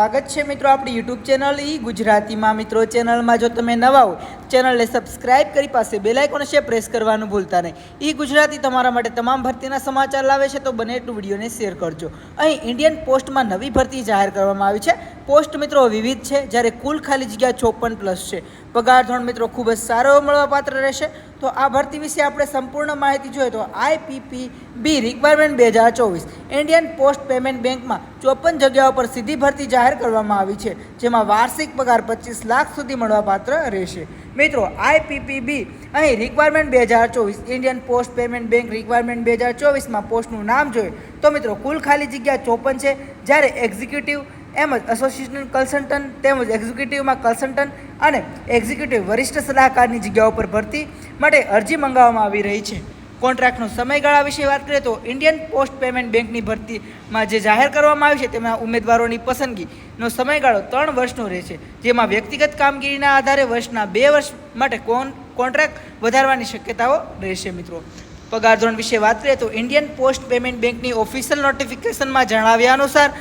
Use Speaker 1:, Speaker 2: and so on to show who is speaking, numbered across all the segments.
Speaker 1: સ્વાગત છે મિત્રો આપણી યુટ્યુબ ચેનલ ઈ ગુજરાતીમાં। મિત્રો ચેનલમાં જો તમે નવા હો ચેનલને સબસ્ક્રાઇબ કરી પાસે બેલ આઇકોન છે પ્રેસ કરવાનું ભૂલતા નહીં। ઈ ગુજરાતી તમારા માટે તમામ ભરતીના સમાચાર લાવે છે, તો બને એટલું વિડીયોને શેર કરજો। અહીં ઇન્ડિયન પોસ્ટમાં નવી ભરતી જાહેર કરવામાં આવી છે। પોસ્ટ મિત્રો વિવિધ છે, જ્યારે કુલ ખાલી જગ્યા 54+ છે। પગાર ધોરણ મિત્રો ખૂબ જ સારો મળવાપાત્ર રહેશે। તો આ ભરતી વિશે આપણે સંપૂર્ણ માહિતી જોઈએ તો IPPB requirement 2024 Indian post payment બેંકમાં 54 જગ્યાઓ પર સીધી ભરતી જાહેર કરવામાં આવી છે, જેમાં વાર્ષિક પગાર 25 લાખ સુધી મળવાપાત્ર રહેશે। મિત્રો IPPB અહીં requirement 2024 Indian post payment bank requirement 2024માં પોસ્ટનું નામ જોઈએ તો મિત્રો કુલ ખાલી જગ્યા 54 છે, જ્યારે એક્ઝિક્યુટિવ એમ જ એસોસિએશનલ કન્સલ્ટન્ટ તેમજ એક્ઝિક્યુટિવમાં કન્સલ્ટન્ટ અને એક્ઝિક્યુટિવ વરિષ્ઠ સલાહકારની જગ્યાઓ પર ભરતી માટે અરજી મંગાવવામાં આવી રહી છે। કોન્ટ્રાક્ટનો સમયગાળા વિશે વાત કરીએ તો ઇન્ડિયન પોસ્ટ પેમેન્ટ બેંકની ભરતીમાં જે જાહેર કરવામાં આવી છે તેમાં ઉમેદવારોની પસંદગીનો સમયગાળો 3 વર્ષનો રહેશે, જેમાં વ્યક્તિગત કામગીરીના આધારે વર્ષના 2 વર્ષ માટે કોન્ટ્રાક્ટ વધારવાની શક્યતાઓ રહેશે। મિત્રો પગાર ધોરણ વિશે વાત કરીએ તો ઇન્ડિયન પોસ્ટ પેમેન્ટ બેંકની ઓફિશિયલ નોટિફિકેશનમાં જણાવ્યા અનુસાર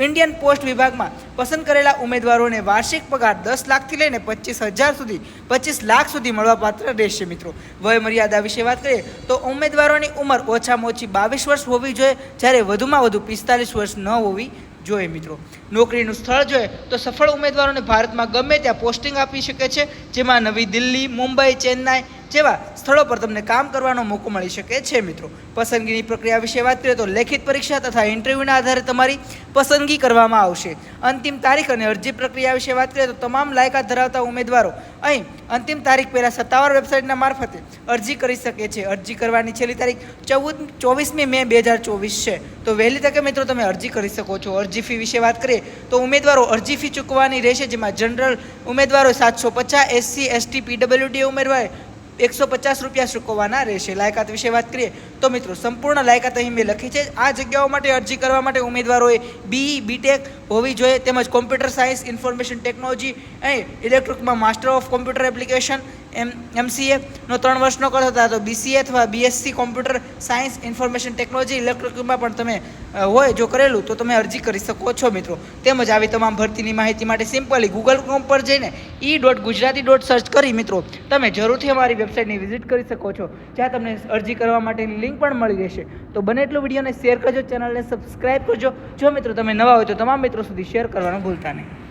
Speaker 1: ઇન્ડિયન પોસ્ટ વિભાગમાં પસંદ કરેલા ઉમેદવારોને વાર્ષિક પગાર 10 લાખથી લઈને 25 લાખ સુધી મળવાપાત્ર રહેશે। મિત્રો વય મર્યાદા વિશે વાત કરીએ તો ઉમેદવારોની ઉંમર ઓછામાં ઓછી 22 વર્ષ હોવી જોઈએ, જ્યારે વધુમાં વધુ 45 વર્ષ ન હોવી જોઈએ। મિત્રો નોકરીનું સ્થળ જોઈએ તો સફળ ઉમેદવારોને ભારતમાં ગમે ત્યાં પોસ્ટિંગ આપી શકે છે, જેમાં નવી દિલ્હી, મુંબઈ, ચેન્નાઈ જેવા સ્થળો પર તમને કામ કરવાનો મોકો મળી શકે છે। મિત્રો પસંદગીની પ્રક્રિયા વિશે વાત કરીએ તો લેખિત પરીક્ષા તથા ઇન્ટરવ્યૂના આધારે તમારી પસંદગી કરવામાં આવશે। અંતિમ તારીખ અને અરજી પ્રક્રિયા વિશે વાત કરીએ તો તમામ લાયકાત ધરાવતા ઉમેદવારો અહીં અંતિમ તારીખ પહેલાં સત્તાવાર વેબસાઇટના મારફતે અરજી કરી શકે છે। અરજી કરવાની છેલ્લી તારીખ 24મી મે 2024 છે, તો વહેલી તકે મિત્રો તમે અરજી કરી શકો છો। અરજી ફી વિશે વાત કરીએ તો ઉમેદવારો અરજી ફી ચૂકવવાની રહેશે, જેમાં જનરલ ઉમેદવારો 750, SC, ST, PWD ઉમેદવારો 150 રૂપિયા ચૂકવવાના રહેશે। લાયકાત વિશે વાત કરીએ તો મિત્રો સંપૂર્ણ લાયકાત અહીં મેં લખી છે। આ જગ્યાઓ માટે અરજી કરવા માટે ઉમેદવારોએ BE, BTech હોવી જોઈએ, તેમજ કોમ્પ્યુટર સાયન્સ, ઇન્ફોર્મેશન ટેકનોલોજી અને ઇલેક્ટ્રિકમાં master of computer application MCA નો 3 વર્ષનો કરો હતા તો BCA અથવા BSc computer science, information technology, ઇલેક્ટ્રિકમાં પણ તમે હોય જો કરેલું તો તમે અરજી કરી શકો છો। મિત્રો તેમજ આવી તમામ ભરતીની માહિતી માટે સિમ્પલી ગૂગલ ક્રોમ પર જઈને e.gujarati. સર્ચ કરી મિત્રો તમે જરૂરથી અમારી વેબસાઇટની વિઝિટ કરી શકો છો, જ્યાં તમને અરજી કરવા માટેની લિંક પણ મળી રહેશે। તો બને એટલું વિડીયોને શેર કરજો, ચેનલને સબસ્ક્રાઇબ કરજો। જો મિત્રો તમે નવા હોય તો તમામ મિત્રો સુધી શેર કરવાનું ભૂલતા નહીં।